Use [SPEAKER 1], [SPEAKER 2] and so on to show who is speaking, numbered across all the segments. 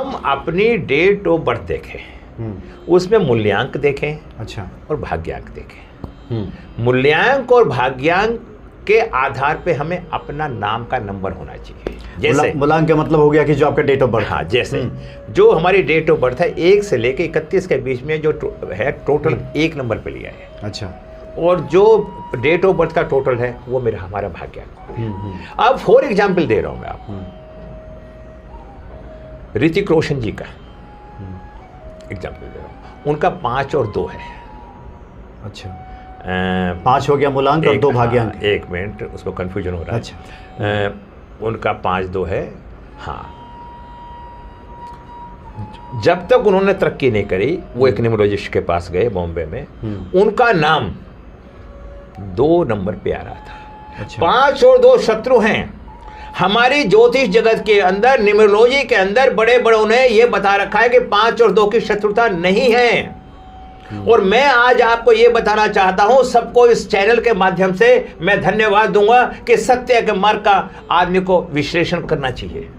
[SPEAKER 1] हम अपनी date of birth देखें, उसमें मूल्यांक देखें,
[SPEAKER 2] अच्छा,
[SPEAKER 1] और भाग्यांक देखें। मूल्यांक और भाग्यांक के आधार पे हमें अपना नाम का नंबर होना चाहिए। जैसे
[SPEAKER 2] मूल्यांक का मतलब हो गया कि जो आपका डेट ऑफ बर्थ।
[SPEAKER 1] हाँ, जैसे जो हमारी डेट ऑफ बर्थ है 1 से लेके 31 के बीच में जो है टोटल 1 नंबर पे लिया है।
[SPEAKER 2] अच्छा,
[SPEAKER 1] और जो डेट ऑफ बर्थ का टोटल है वो हमारा भाग्यांक। अब फॉर एग्जाम्पल दे रहा हूं मैं आपको, ऋतिक रोशन जी का एग्जाम्पल दे रहा हूं, उनका 5 और 2 है।
[SPEAKER 2] अच्छा, 5 हो गया मूलांक और 2 भाग्यांक।
[SPEAKER 1] हाँ, एक मिनट, उसको कंफ्यूजन हो रहा है।
[SPEAKER 2] अच्छा,
[SPEAKER 1] उनका 5-2 है। हाँ, जब तक उन्होंने तरक्की नहीं करी, वो एक न्यूमरोलॉजिस्ट के पास गए बॉम्बे में, उनका नाम 2 नंबर पे आ रहा था।
[SPEAKER 2] अच्छा,
[SPEAKER 1] 5 और 2 शत्रु हैं। हमारी ज्योतिष जगत के अंदर, न्यूमरोलॉजी के अंदर बड़े बड़ों ने यह बता रखा है कि 5 और 2 की शत्रुता नहीं है। और मैं आज आपको यह बताना चाहता हूं, सबको इस चैनल के माध्यम से मैं धन्यवाद दूंगा कि सत्य के मार्ग का आदमी को विश्लेषण करना चाहिए।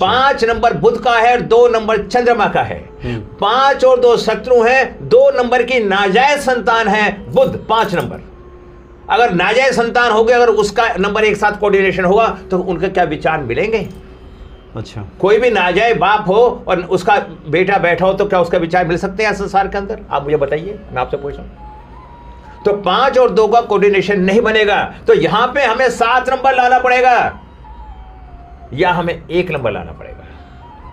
[SPEAKER 1] 5 नंबर बुध का है और 2 नंबर चंद्रमा का है। 5 और 2 शत्रु हैं, 2 नंबर की नाजायज संतान है बुध। 5 नंबर अगर नाजायज संतान हो गया, अगर उसका नंबर एक साथ कोऑर्डिनेशन होगा तो उनके क्या विचार मिलेंगे?
[SPEAKER 2] अच्छा,
[SPEAKER 1] कोई भी नाजायज बाप हो और उसका बेटा बैठा हो तो क्या उसका विचार मिल सकते हैं संसार के अंदर? आप मुझे बताइए, मैं आपसे पूछ रहा हूं। तो 5 और 2 का कोऑर्डिनेशन नहीं बनेगा, तो यहां पे हमें 7 नंबर लाना पड़ेगा या हमें 1 नंबर लाना पड़ेगा।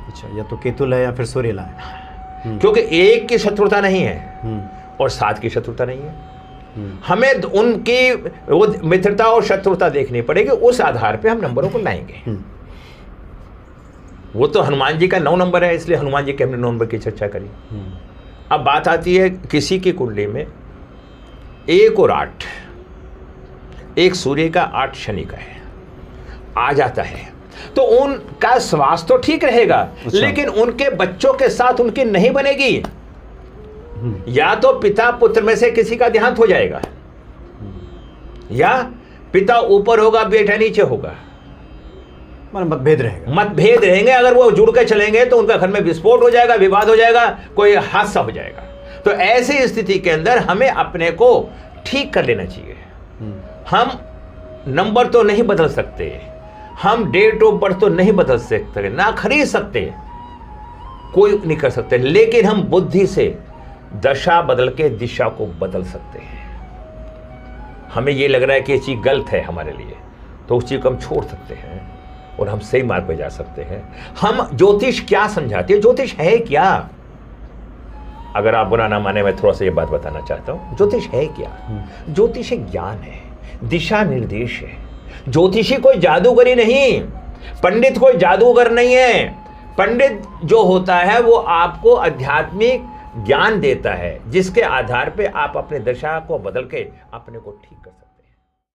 [SPEAKER 2] अच्छा, या तो केतुल है या फिर सूर्य है,
[SPEAKER 1] क्योंकि 1 की शत्रुता नहीं है और 7 की शत्रुता नहीं है। हमें उनकी वो मित्रता और शत्रुता देखनी पड़ेगी, उस आधार पे हम नंबरों को लाएंगे। वो तो हनुमान जी का 9 नंबर है, इसलिए हनुमान जी के हमने 9 नंबर की चर्चा करी। अब बात आती है किसी की कुंडली में 1 और 8, 1 सूर्य का 8 शनि का है, आ जाता है तो उनका स्वास्थ्य तो ठीक रहेगा। अच्छा। लेकिन उनके बच्चों के साथ उनकी नहीं बनेगी। या तो पिता पुत्र में से किसी का देहांत हो जाएगा, या पिता ऊपर होगा बेटा नीचे होगा,
[SPEAKER 2] मतभेद रहेगा,
[SPEAKER 1] मतभेद रहेंगे। अगर वो जुड़ के चलेंगे तो उनका घर में विस्फोट हो जाएगा, विवाद हो जाएगा, कोई हादसा हो जाएगा। तो ऐसी स्थिति के अंदर हमें अपने को ठीक कर लेना चाहिए। हम नंबर तो नहीं बदल सकते, हम डेट ऑफ बर्थ तो नहीं बदल सकते, ना खरीद सकते, कोई नहीं कर सकते, लेकिन हम बुद्धि से दशा बदल के दिशा को बदल सकते हैं। हमें ये लग रहा है कि ये चीज गलत है हमारे लिए, तो उस चीज को हम छोड़ सकते हैं और हम सही मार्ग पे जा सकते हैं। हम ज्योतिष क्या समझाती है, ज्योतिष है क्या? अगर आप बुरा ना माने, मैं थोड़ा सा ये बात बताना चाहता हूं। ज्योतिष है क्या? ज्योतिष एक ज्ञान है, दिशा निर्देश है। ज्योतिषी कोई जादूगरी नहीं, पंडित कोई जादूगर नहीं है। पंडित जो होता है वो आपको आध्यात्मिक ज्ञान देता है, जिसके आधार पे आप अपने दशा को बदल के अपने को ठीक कर सकते हैं।